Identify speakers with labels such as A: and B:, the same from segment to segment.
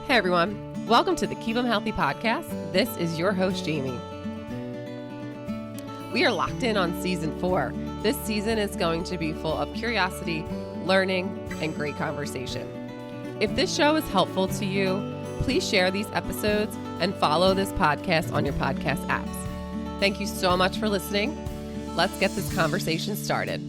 A: Hey everyone, welcome to the Keep 'em Healthy podcast. This is your host, Jamie. We are locked in on season 4. This season is going to be full of curiosity, learning, and great conversation. If this show is helpful to you, please share these episodes and follow this podcast on your podcast apps. Thank you so much for listening. Let's get this conversation started.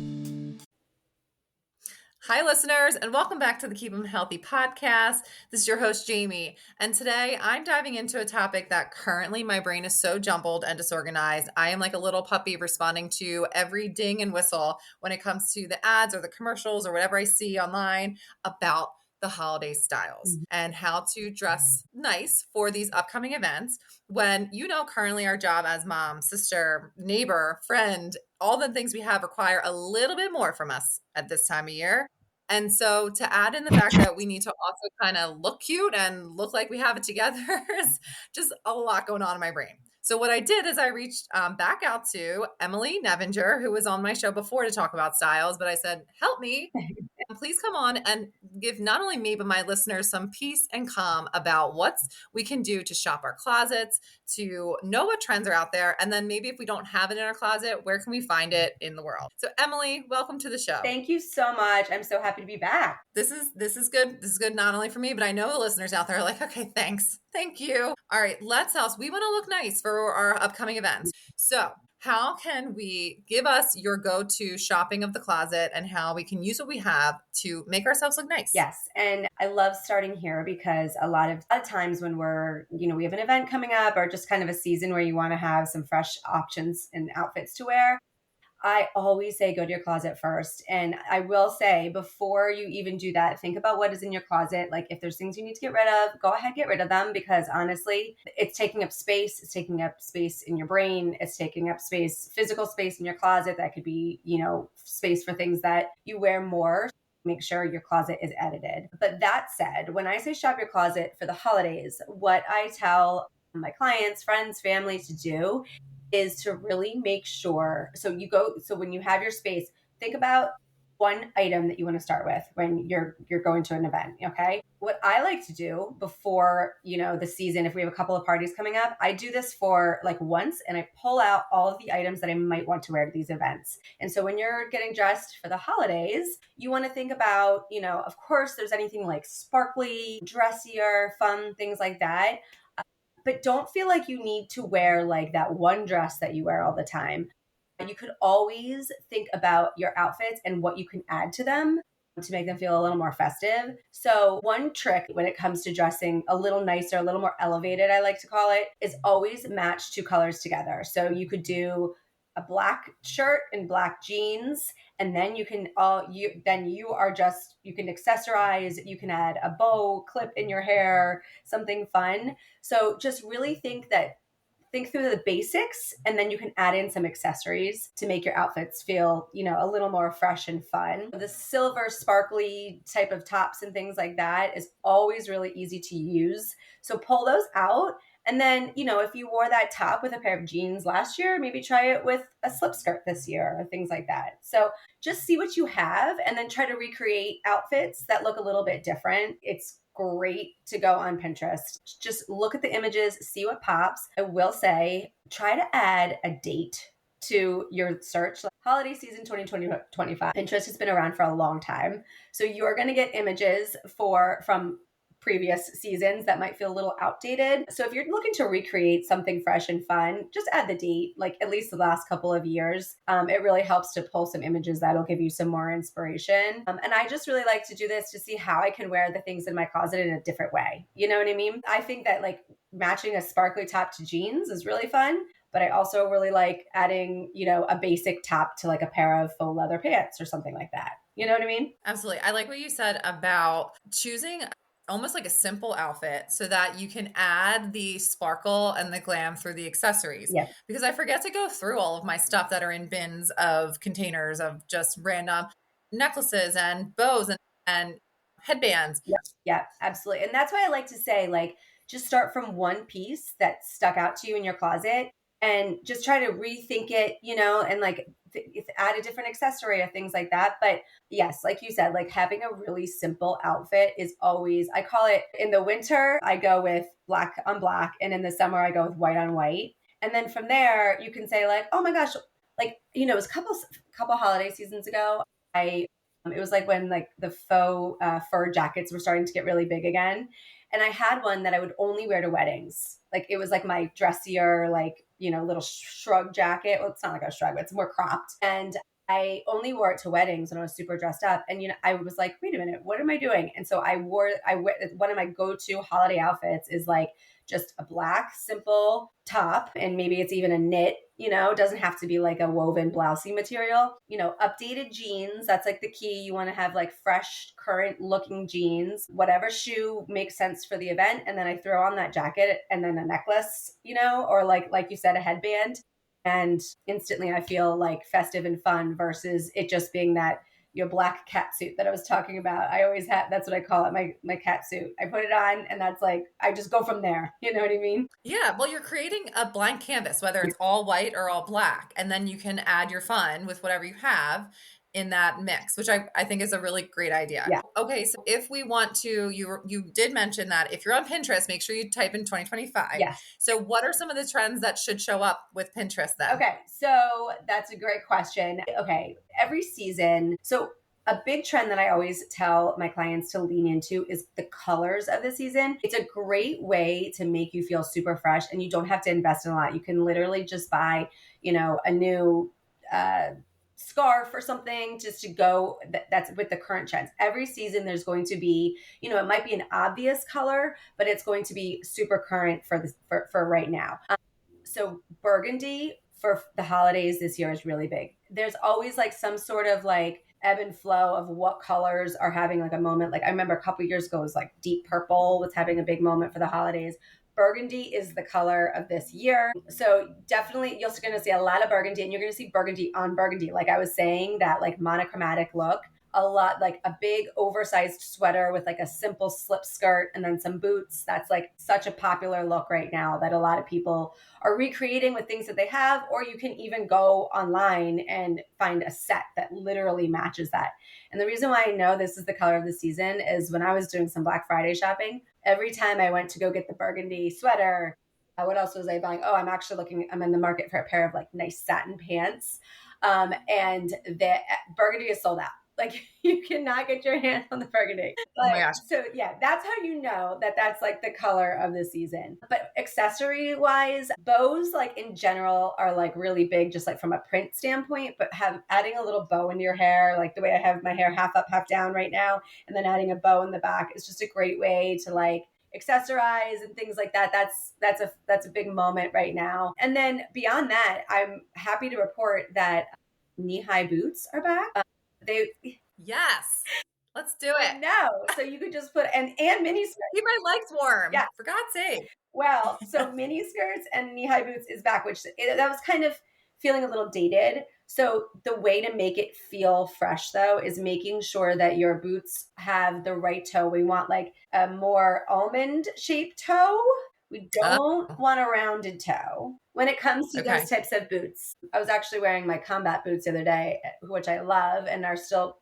A: Hi, listeners, and welcome back to the Keep 'em Healthy podcast. This is your host, Jamie, and today I'm diving into a topic that currently my brain is so jumbled and disorganized. I am like a little puppy responding to every ding and whistle when it comes to the ads or the commercials or whatever I see online about the holiday styles and how to dress nice for these upcoming events when, currently our job as mom, sister, neighbor, friend, all the things we have require a little bit more from us at this time of year. And so to add in the fact that we need to also kind of look cute and look like we have it together is just a lot going on in my brain. So what I did is I reached back out to Emily Nevinger, who was on my show before to talk about styles, but I said, help me. Please come on and give not only me, but my listeners some peace and calm about what we can do to shop our closets, to know what trends are out there. And then maybe if we don't have it in our closet, where can we find it in the world? So Emily, welcome to the show.
B: Thank you so much. I'm so happy to be back.
A: This is good. This is good not only for me, but I know the listeners out there are like, okay, thanks. Thank you. All right, let's else. We want to look nice for our upcoming events. So how can we give us your go-to shopping of the closet and how we can use what we have to make ourselves look nice?
B: Yes. And I love starting here because a lot of times when we have an event coming up or just kind of a season where you want to have some fresh options and outfits to wear, I always say go to your closet first. And I will say before you even do that, think about what is in your closet. Like if there's things you need to get rid of, go ahead, get rid of them, because honestly, it's taking up space. It's taking up space in your brain. It's taking up physical space in your closet. That could be, space for things that you wear more. Make sure your closet is edited. But that said, when I say shop your closet for the holidays, what I tell my clients, friends, family to do is to really make sure. So when you have your space, think about one item that you want to start with when you're going to an event. Okay. What I like to do before, the season, if we have a couple of parties coming up, I do this for like once and I pull out all of the items that I might want to wear to these events. And so when you're getting dressed for the holidays, you want to think about, of course, there's anything like sparkly, dressier, fun, things like that. But don't feel like you need to wear like that one dress that you wear all the time. You could always think about your outfits and what you can add to them to make them feel a little more festive. So one trick when it comes to dressing a little nicer, a little more elevated, I like to call it, is always match 2 colors together. So you could do a black shirt and black jeans, and then you can accessorize, you can add a bow clip in your hair, something fun. So just really think through the basics, and then you can add in some accessories to make your outfits feel, a little more fresh and fun. The silver sparkly type of tops and things like that is always really easy to use. So pull those out. And then, if you wore that top with a pair of jeans last year, maybe try it with a slip skirt this year or things like that. So just see what you have and then try to recreate outfits that look a little bit different. It's great to go on Pinterest. Just look at the images, see what pops. I will say, try to add a date to your search. Like holiday season 2020-25. Pinterest has been around for a long time. So you're going to get images from previous seasons that might feel a little outdated. So if you're looking to recreate something fresh and fun, just add the date, like at least the last couple of years. It really helps to pull some images that'll give you some more inspiration. And I just really like to do this to see how I can wear the things in my closet in a different way. You know what I mean? I think that like matching a sparkly top to jeans is really fun. But I also really like adding, a basic top to like a pair of faux leather pants or something like that. You know what I mean?
A: Absolutely. I like what you said about choosing almost like a simple outfit so that you can add the sparkle and the glam through the accessories.
B: Yeah.
A: Because I forget to go through all of my stuff that are in bins of containers of just random necklaces and bows and headbands.
B: Yeah, absolutely. And that's why I like to say, like, just start from one piece that stuck out to you in your closet and just try to rethink it, and like add a different accessory or things like that. But yes, like you said, like having a really simple outfit is always, I call it, in the winter, I go with black on black. And in the summer, I go with white on white. And then from there, you can say like, oh my gosh, like, it was a couple holiday seasons ago. It was like when like the faux fur jackets were starting to get really big again. And I had one that I would only wear to weddings. Like it was like my dressier, like, little shrug jacket. Well, it's not like a shrug, but it's more cropped. And I only wore it to weddings when I was super dressed up. And, I was like, wait a minute, what am I doing? And so I wear one of my go-to holiday outfits is like just a black, simple top. And maybe it's even a knit, it doesn't have to be like a woven blousey material, updated jeans. That's like the key. You want to have like fresh, current looking jeans, whatever shoe makes sense for the event. And then I throw on that jacket and then a necklace, or like you said, a headband. And instantly I feel like festive and fun versus it just being that your black cat suit that I was talking about. I always have, that's what I call it, my cat suit. I put it on and that's like, I just go from there. You know what I mean?
A: Yeah, well, you're creating a blank canvas, whether it's all white or all black, and then you can add your fun with whatever you have in that mix, which I think is a really great idea.
B: Yeah.
A: Okay, so if we want to, you did mention that if you're on Pinterest, make sure you type in 2025.
B: Yes.
A: So what are some of the trends that should show up with Pinterest then?
B: Okay, so that's a great question. Okay, every season, so a big trend that I always tell my clients to lean into is the colors of the season. It's a great way to make you feel super fresh and you don't have to invest in a lot. You can literally just buy, a new scarf or something just to go that's with the current trends. Every season there's going to be, it might be an obvious color, but it's going to be super current for right now. So burgundy for the holidays this year is really big. There's always like some sort of like ebb and flow of what colors are having like a moment. Like I remember a couple years ago, it was like deep purple was having a big moment for the holidays. Burgundy is the color of this year. So definitely you're going to see a lot of burgundy, and you're going to see burgundy on burgundy. Like I was saying, that like monochromatic look, a lot, like a big oversized sweater with like a simple slip skirt and then some boots. That's like such a popular look right now that a lot of people are recreating with things that they have, or you can even go online and find a set that literally matches that. And the reason why I know this is the color of the season is when I was doing some Black Friday shopping, every time I went to go get the burgundy sweater, what else was I buying? Oh, I'm in the market for a pair of like nice satin pants. And the burgundy is sold out. Like you cannot get your hands on the burgundy.
A: Oh my gosh.
B: So yeah, that's how you know that that's like the color of the season. But accessory wise, bows like in general are like really big, just like from a print standpoint, but adding a little bow into your hair, like the way I have my hair half up, half down right now, and then adding a bow in the back is just a great way to like accessorize and things like that. That's a big moment right now. And then beyond that, I'm happy to report that knee-high boots are back.
A: Yes. Let's do it.
B: No, so you could just put and mini skirts.
A: Keep my legs warm.
B: Yeah.
A: For God's sake.
B: Well, so mini skirts and knee-high boots is back, which that was kind of feeling a little dated. So the way to make it feel fresh though is making sure that your boots have the right toe. We want like a more almond shaped toe. We don't want a rounded toe when it comes to those types of boots. I was actually wearing my combat boots the other day, which I love and are still,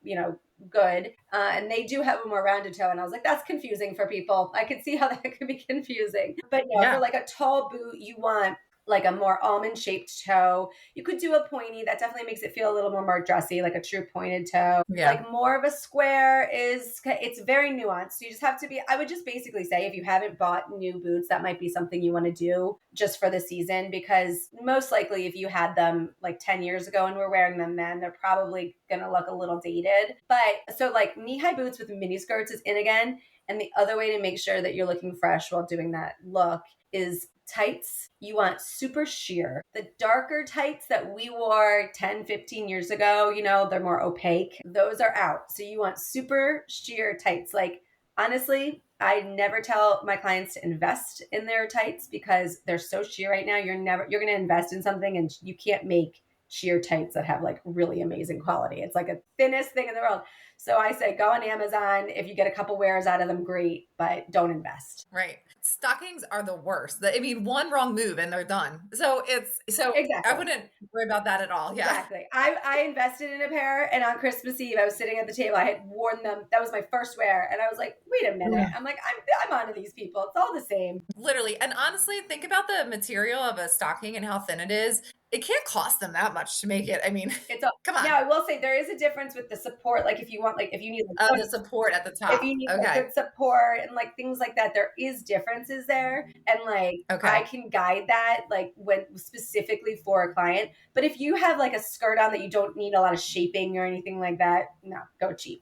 B: good. And they do have a more rounded toe. And I was like, that's confusing for people. I could see how that could be confusing. But for like a tall boot, you want like a more almond shaped toe. You could do a pointy. That definitely makes it feel a little more dressy, like a true pointed toe.
A: Yeah.
B: Like more of a square it's very nuanced. So you just have to I would just basically say if you haven't bought new boots, that might be something you want to do just for the season, because most likely if you had them like 10 years ago and were wearing them then, they're probably going to look a little dated. But so like knee-high boots with mini skirts is in again. And the other way to make sure that you're looking fresh while doing that look is tights. You want super sheer. The darker tights that we wore 10, 15 years ago, they're more opaque. Those are out. So you want super sheer tights. Like, honestly, I never tell my clients to invest in their tights because they're so sheer right now. You're going to invest in something and you can't make sheer tights that have like really amazing quality. It's like a thinnest thing in the world. So I say go on Amazon. If you get a couple wears out of them, great, but don't invest.
A: Right. Stockings are the worst. I mean, one wrong move and they're done. So I
B: Exactly.
A: wouldn't worry about that at all. Yeah.
B: Exactly. I invested in a pair, and on Christmas Eve, I was sitting at the table. I had worn them. That was my first wear, and I was like, "Wait a minute." I'm like, "I'm onto these people. It's all the same."
A: Literally. And honestly, think about the material of a stocking and how thin it is. It can't cost them that much to make it. I mean,
B: It's all
A: come
B: now.
A: on.
B: I will say there is a difference with the support. Like if you want, like if you need like
A: The support at the
B: if
A: top.
B: you need like
A: Okay.
B: good support and like things like that, there is differences there, and like I
A: Okay.
B: can guide that like when specifically for a client. But if you have like a skirt on that you don't need a lot of shaping or anything like that, no, go cheap.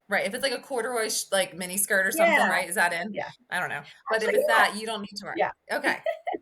A: Right. If it's like a corduroy like mini skirt or something,
B: Yeah,
A: right? Is that in?
B: yeah.
A: I don't know. But if
B: Actually,
A: it's
B: yeah,
A: that, you don't need to worry.
B: yeah.
A: Okay.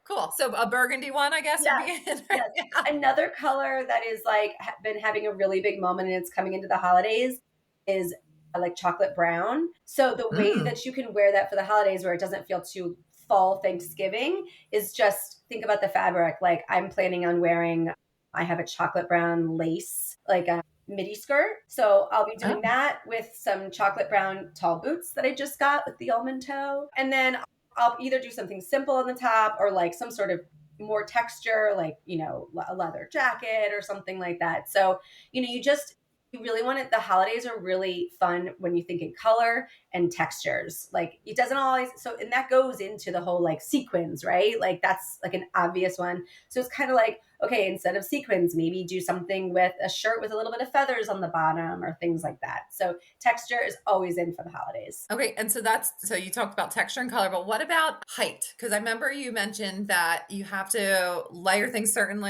A: Cool. So a burgundy one, I guess, would be
B: Yes,
A: in right
B: yes.
A: now.
B: Another color that is like been having a really big moment and it's coming into the holidays is like chocolate brown. So the way
A: Mm.
B: that you can wear that for the holidays where it doesn't feel too fall Thanksgiving is just think about the fabric. Like I'm planning on wearing, I have a chocolate brown lace, like a midi skirt. So I'll be
A: Oh,
B: doing that with some chocolate brown tall boots that I just got with the almond toe. And then I'll either do something simple on the top or like some sort of more texture, like, a leather jacket or something like that. So, you really want it. The holidays are really fun when you think in color and textures. Like it doesn't always, and that goes into the whole like sequins, right? Like that's like an obvious one. So it's kind of like, okay, instead of sequins, maybe do something with a shirt with a little bit of feathers on the bottom or things like that. So texture is always in for the holidays.
A: okay. And so you talked about texture and color, but what about height? Because I remember you mentioned that you have to layer things a certain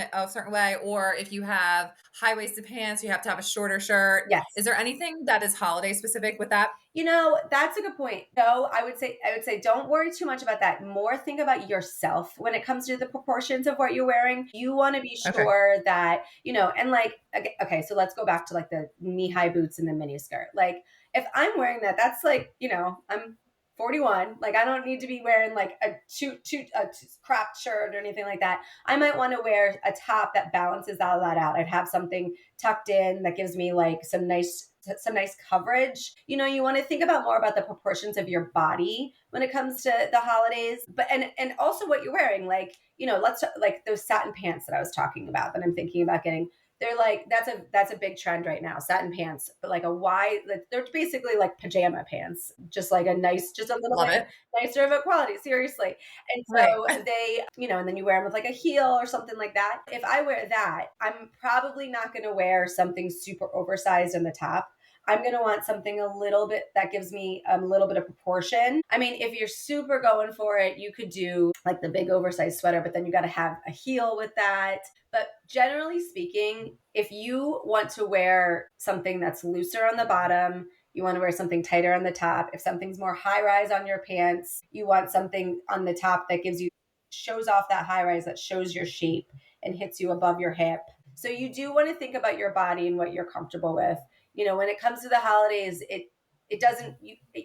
A: way, or if you have high waisted pants, you have to have a shorter shirt. Is
B: Yes.
A: there anything that is holiday specific with that?
B: That's a good point. No, I would say don't worry too much about that. More think about yourself when it comes to the proportions of what you're wearing. You want to be
A: Okay.
B: sure that, and like okay, so let's go back to like the knee-high boots and the mini skirt. Like if I'm wearing that, that's like, I'm 41. Like I don't need to be wearing like a cropped shirt or anything like that. I might want to wear a top that balances all that out. I'd have something tucked in that gives me like some nice coverage. You want to think about more about the proportions of your body when it comes to the holidays, but and also what you're wearing. Like, let's like those satin pants that I was talking about that I'm thinking about getting. They're like that's a big trend right now, satin pants, but like a wide. They're basically like pajama pants, just like just a little
A: Love
B: bit
A: it.
B: nicer of a quality. Seriously, and
A: Right.
B: so they, and then you wear them with like a heel or something like that. If I wear that, I'm probably not going to wear something super oversized in the top. I'm going to want something a little bit that gives me a little bit of proportion. I mean, if you're super going for it, you could do like the big oversized sweater, but then you got to have a heel with that. But generally speaking, if you want to wear something that's looser on the bottom, you want to wear something tighter on the top. If something's more high rise on your pants, you want something on the top that shows off that high rise, that shows your shape and hits you above your hip. So you do want to think about your body and what you're comfortable with. When it comes to the holidays, it doesn't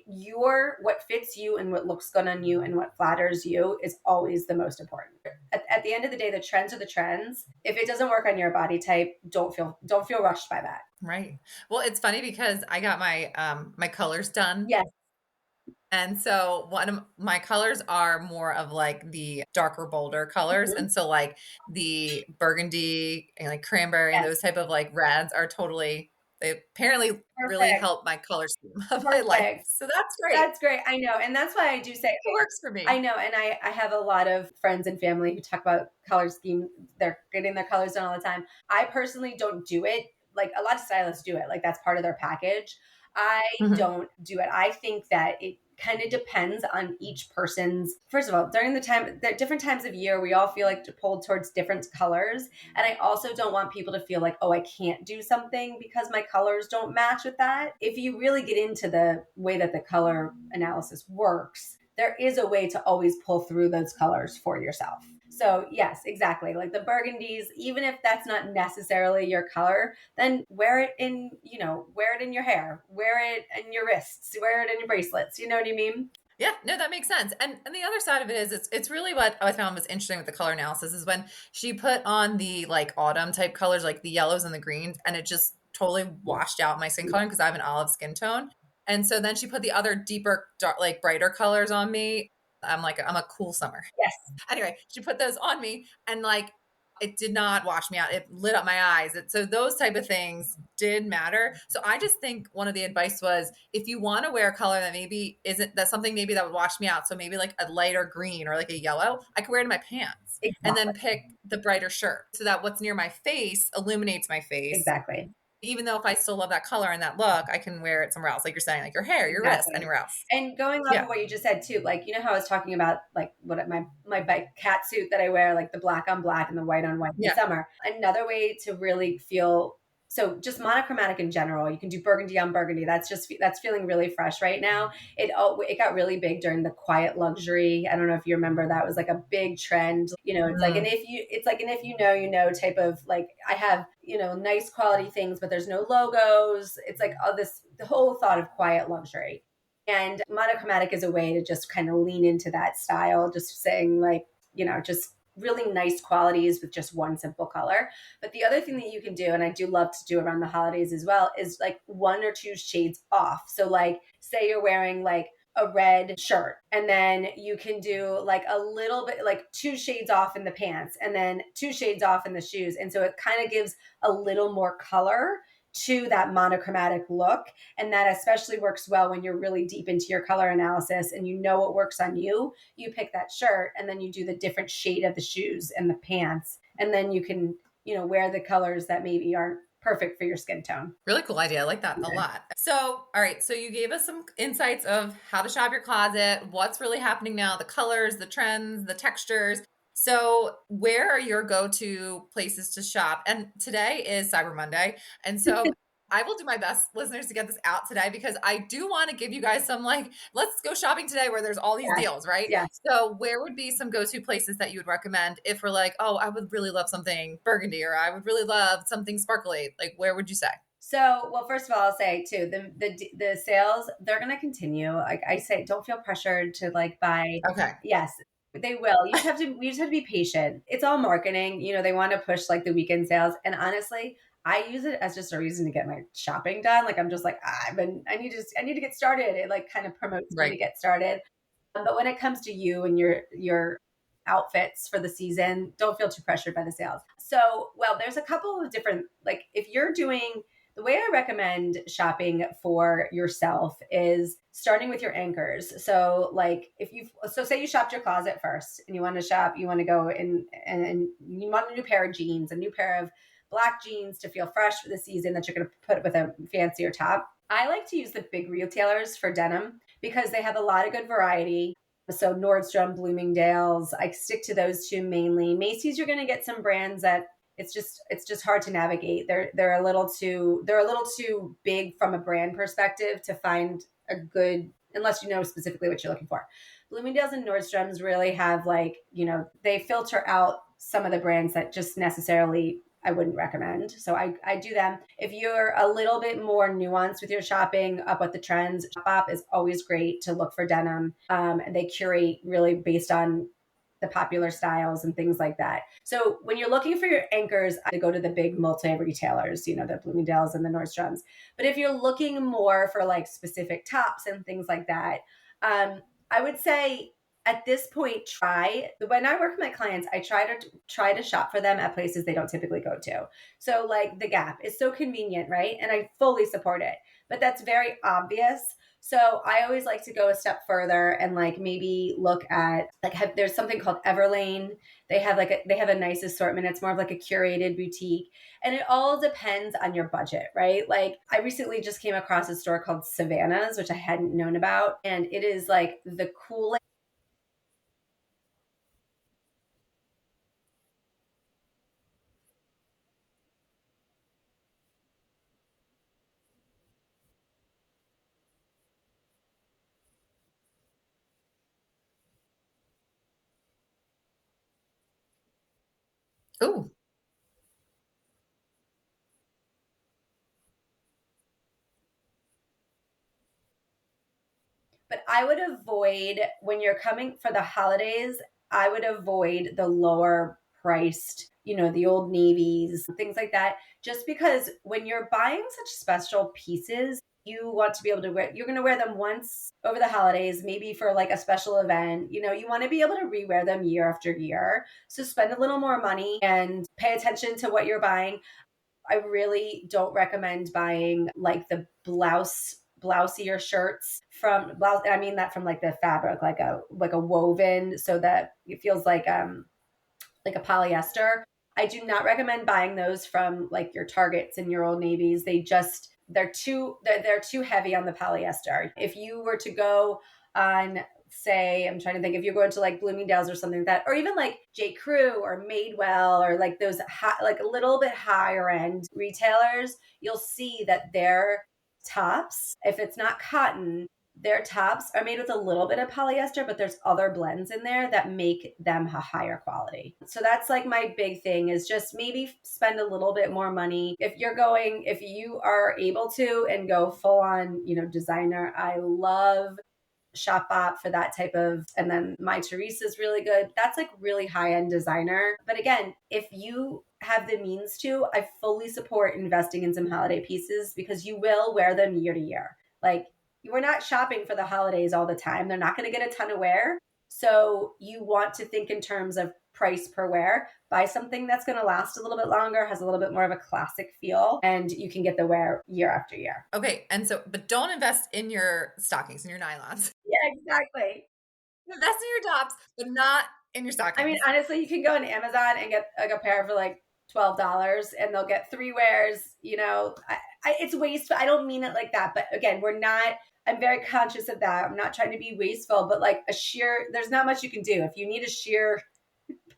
B: your what fits you and what looks good on you and what flatters you is always the most important. At the end of the day, the trends are the trends. If it doesn't work on your body type, don't feel rushed by that.
A: Right. Well, it's funny because I got my colors done.
B: Yes,
A: And so one of my colors are more of like the darker, bolder colors.
B: mhm,
A: And so like the burgundy and like cranberry and
B: yes,
A: those type of like reds are totally, they apparently really
B: perfect,
A: help my color scheme of my life.
B: perfect.
A: So that's great.
B: That's great. I know, and that's why I do say,
A: It
B: okay,
A: works for
B: I
A: me.
B: know, and I have a lot of friends and family who talk about color scheme. They're getting their colors done all the time. I personally don't do it. Like a lot of stylists do it. Like that's part of their package. I
A: Mhm.
B: don't do it. I think that it kind of depends on each person's. First of all, during the different times of year, we all feel like pulled towards different colors, and I also don't want people to feel like, oh, I can't do something because my colors don't match with that. If you really get into the way that the color analysis works, there is a way to always pull through those colors for yourself. So, yes, exactly. Like the burgundies, even if that's not necessarily your color, then wear it in your hair, wear it in your wrists, wear it in your bracelets. You know what I mean?
A: Yeah, no, that makes sense. And the other side of it is it's really what I found was interesting with the color analysis is when she put on the like autumn type colors, like the yellows and the greens, and it just totally washed out my skin color because I have an olive skin tone. And so then she put the other deeper, dark, like brighter colors on me. I'm a cool summer.
B: Yes,
A: Anyway, she put those on me and like it did not wash me out. It lit up my eyes. So those type of things did matter. So I just think one of the advice was if you want to wear a color that maybe isn't that something maybe that would wash me out. So maybe like a lighter green or like a yellow, I could wear it in my pants and then
B: exactly.
A: pick the brighter shirt so that what's near my face illuminates my face.
B: Exactly.
A: Even though if I still love that color and that look, I can wear it somewhere else. Like you're saying, like your hair, your wrist,
B: Exactly.
A: anywhere else.
B: And going off of
A: Yeah.
B: what you just said too, like you know how I was talking about like what my bike cat suit that I wear, like the black on black and the white on white in
A: Yeah.
B: summer. Another way to really feel so just monochromatic in general. You can do burgundy on burgundy. That's feeling really fresh right now. It got really big during the quiet luxury. I don't know if you remember that was like a big trend. You know,
A: Mm.
B: it's like an if you know you know type of like I have nice quality things, but there's no logos. It's like all this the whole thought of quiet luxury. And monochromatic is a way to just kind of lean into that style, just saying like, just really nice qualities with just one simple color. But the other thing that you can do, and I do love to do around the holidays as well, is like one or two shades off. So, like, say you're wearing like a red shirt, and then you can do like a little bit, like two shades off in the pants, and then two shades off in the shoes. And so it kind of gives a little more color to that monochromatic look. And that especially works well when you're really deep into your color analysis and you know what works on you. You pick that shirt and then you do the different shade of the shoes and the pants. And then you can, wear the colors that maybe aren't perfect for your skin tone.
A: Really cool idea. I like that a
B: Okay.
A: lot. So, all right. So, you gave us some insights of how to shop your closet, what's really happening now, the colors, the trends, the textures. So, where are your go to places to shop? And today is Cyber Monday. And so, I will do my best, listeners, to get this out today because I do want to give you guys some like, let's go shopping today where there's all these
B: Yes.
A: deals, right?
B: Yes.
A: So, where would be some go to places that you would recommend if we're like, oh, I would really love something burgundy or I would really love something sparkly? Like, where would you say?
B: So, well, first of all, I'll say too, the sales they're going to continue. Like I say, don't feel pressured to like buy.
A: Okay.
B: Yes, they will. You just have to be patient. It's all marketing. They want to push like the weekend sales, and honestly, I use it as just a reason to get my shopping done. Like I'm just like I need to get started. It like kind of promotes me to
A: Right.
B: get started. But when it comes to you and your outfits for the season, don't feel too pressured by the sales. So, well, there's a couple of different like if you're doing the way I recommend shopping for yourself is starting with your anchors. So, like, say you shopped your closet first and you want to shop, you want to go in and you want a new pair of jeans, a new pair of black jeans to feel fresh for the season that you're going to put with a fancier top. I like to use the big retailers for denim because they have a lot of good variety. So Nordstrom, Bloomingdale's, I stick to those two mainly. Macy's, you're going to get some brands that it's just hard to navigate. They're a little too big from a brand perspective to find a good unless you know specifically what you're looking for. Bloomingdale's and Nordstrom's really have they filter out some of the brands that just necessarily I wouldn't recommend. So I do them. If you're a little bit more nuanced with your shopping, up with the trends, Shop is always great to look for denim. And they curate really based on the popular styles and things like that. So when you're looking for your anchors, I go to the big multi retailers, the Bloomingdale's and the Nordstroms. But if you're looking more for like specific tops and things like that, I would say at this point, when I work with my clients, I try to shop for them at places they don't typically go to. So like the Gap is so convenient, right? And I fully support it, but that's very obvious. So I always like to go a step further and like maybe look at there's something called Everlane. They have a nice assortment. It's more of like a curated boutique. And it all depends on your budget, right? Like I recently just came across a store called Savannah's, which I hadn't known about. And it is like the coolest.
A: Ooh.
B: But I would avoid, when you're coming for the holidays, I would avoid the lower priced, the Old Navies, things like that. Just because when you're buying such special pieces, you want to be able to wear, you're going to wear them once over the holidays, maybe for like a special event. You want to be able to rewear them year after year. So spend a little more money and pay attention to what you're buying. I really don't recommend buying like the blousier shirts from blouse. I mean that from like the fabric, like a woven, so that it feels like a polyester. I do not recommend buying those from like your Targets and your Old Navies. They're too heavy on the polyester. If you were to go on, say, I'm trying to think, if you're going to like Bloomingdale's or something like that, or even like J. Crew or Madewell or like those like a little bit higher end retailers, you'll see that their tops, if it's not cotton, their tops are made with a little bit of polyester, but there's other blends in there that make them a higher quality. So that's like my big thing, is just maybe spend a little bit more money. If you are able to, and go full on, designer. I love Shopbop for that type of, and then My Teresa is really good. That's like really high end designer. But again, if you have the means to, I fully support investing in some holiday pieces, because you will wear them year to year. Like, we're not shopping for the holidays all the time. They're not going to get a ton of wear. So you want to think in terms of price per wear. Buy something that's going to last a little bit longer, has a little bit more of a classic feel, and you can get the wear year after year.
A: Okay. And so, but don't invest in your stockings and your nylons.
B: Yeah, exactly.
A: Invest in your tops, but not in your stockings.
B: I mean, honestly, you can go on Amazon and get like a pair for like $12, and they'll get 3 wears. It's wasteful. I don't mean it like that, but again, I'm very conscious of that. I'm not trying to be wasteful, but like there's not much you can do. If you need a sheer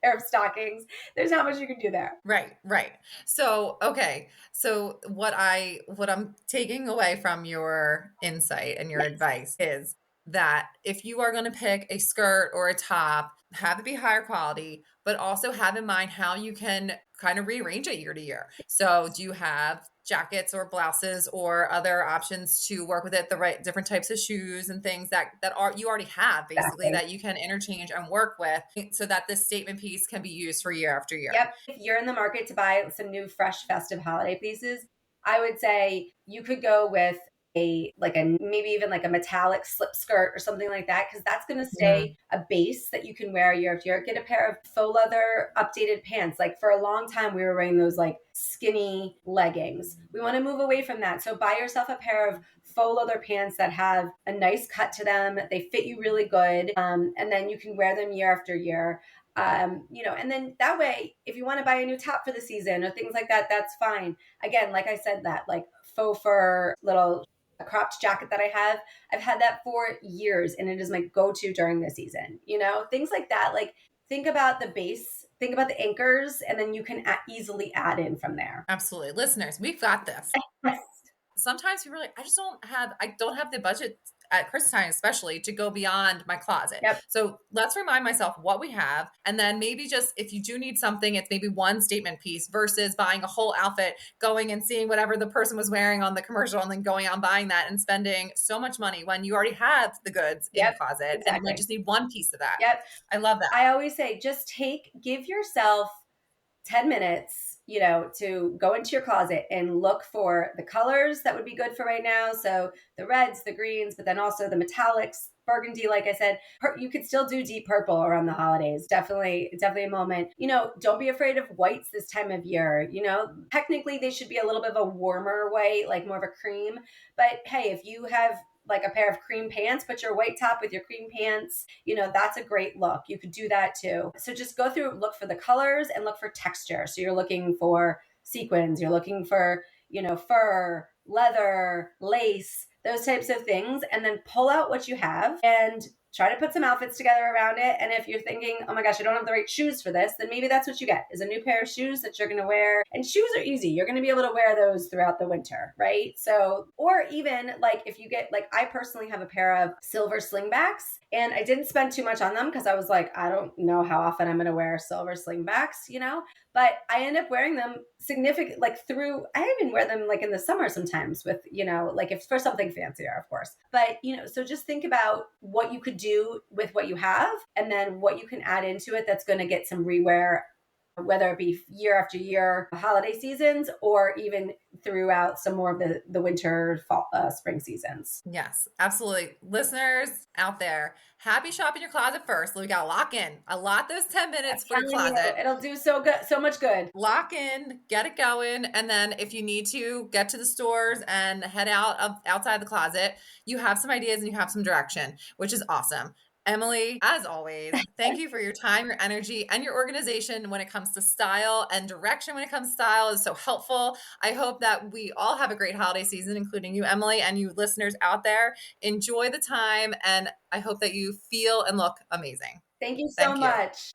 B: pair of stockings, there's not much you can do there.
A: Right. So, okay. So what I'm taking away from your insight and your advice is that if you are going to pick a skirt or a top, have it be higher quality, but also have in mind how you can kind of rearrange it year to year. So do you have jackets or blouses or other options to work with it, the right different types of shoes and things that are you already have, basically, that you can interchange and work with, so that this statement piece can be used for year after year.
B: Yep. If you're in the market to buy some new, fresh, festive holiday pieces, I would say you could go with maybe even like a metallic slip skirt or something like that, because that's going to stay a base that you can wear year after year. Get a pair of faux leather updated pants. Like, for a long time, we were wearing those like skinny leggings. We want to move away from that. So buy yourself a pair of faux leather pants that have a nice cut to them. They fit you really good. And then you can wear them year after year. And then that way, if you want to buy a new top for the season or things like that, that's fine. Again, like I said, that like faux fur little cropped jacket that I've had that for years, and it is my go-to during the season. Things like that. Like, think about the base, think about the anchors, and then you can easily add in from there.
A: Absolutely. Listeners, we've got this. Sometimes people are like, I don't have the budget at Christmas time, especially, to go beyond my closet.
B: Yep.
A: So let's remind myself what we have. And then maybe just, if you do need something, it's maybe one statement piece versus buying a whole outfit, going and seeing whatever the person was wearing on the commercial and then going out and buying that and spending so much money when you already have the goods in the closet. Exactly. And you might just need one piece of that.
B: Yep.
A: I love that.
B: I always say, just give yourself 10 minutes, to go into your closet and look for the colors that would be good for right now. So the reds, the greens, but then also the metallics, burgundy, like I said. You could still do deep purple around the holidays. Definitely a moment. Don't be afraid of whites this time of year. Technically they should be a little bit of a warmer white, like more of a cream. But hey, if you have like a pair of cream pants, put your white top with your cream pants, that's a great look. You could do that too. So just go through, look for the colors and look for texture. So you're looking for sequins, you're looking for, fur, leather, lace, those types of things, and then pull out what you have and try to put some outfits together around it. And if you're thinking, oh my gosh, I don't have the right shoes for this, then maybe that's what you get, is a new pair of shoes that you're going to wear. And shoes are easy. You're going to be able to wear those throughout the winter, right? So, or even like if you get, like, I personally have a pair of silver slingbacks, and I didn't spend too much on them because I was like, I don't know how often I'm going to wear silver slingbacks, but I end up wearing them significant, like through, I even wear them like in the summer sometimes with, like if for something fancier, of course. But, so just think about what you could do with what you have and then what you can add into it that's going to get some rewear, whether it be year after year, holiday seasons, or even throughout some more of the winter, fall, spring seasons.
A: Yes, absolutely. Listeners out there, happy shopping your closet first. We got to lock in. Allot those 10 minutes for your closet.
B: It'll do so good, so much good.
A: Lock in, get it going. And then if you need to get to the stores and head outside the closet, you have some ideas and you have some direction, which is awesome. Emily, as always, thank you for your time, your energy, and your organization when it comes to style, and direction when it comes to style is so helpful. I hope that we all have a great holiday season, including you, Emily, and you listeners out there. Enjoy the time, and I hope that you feel and look amazing.
B: Thank you so much.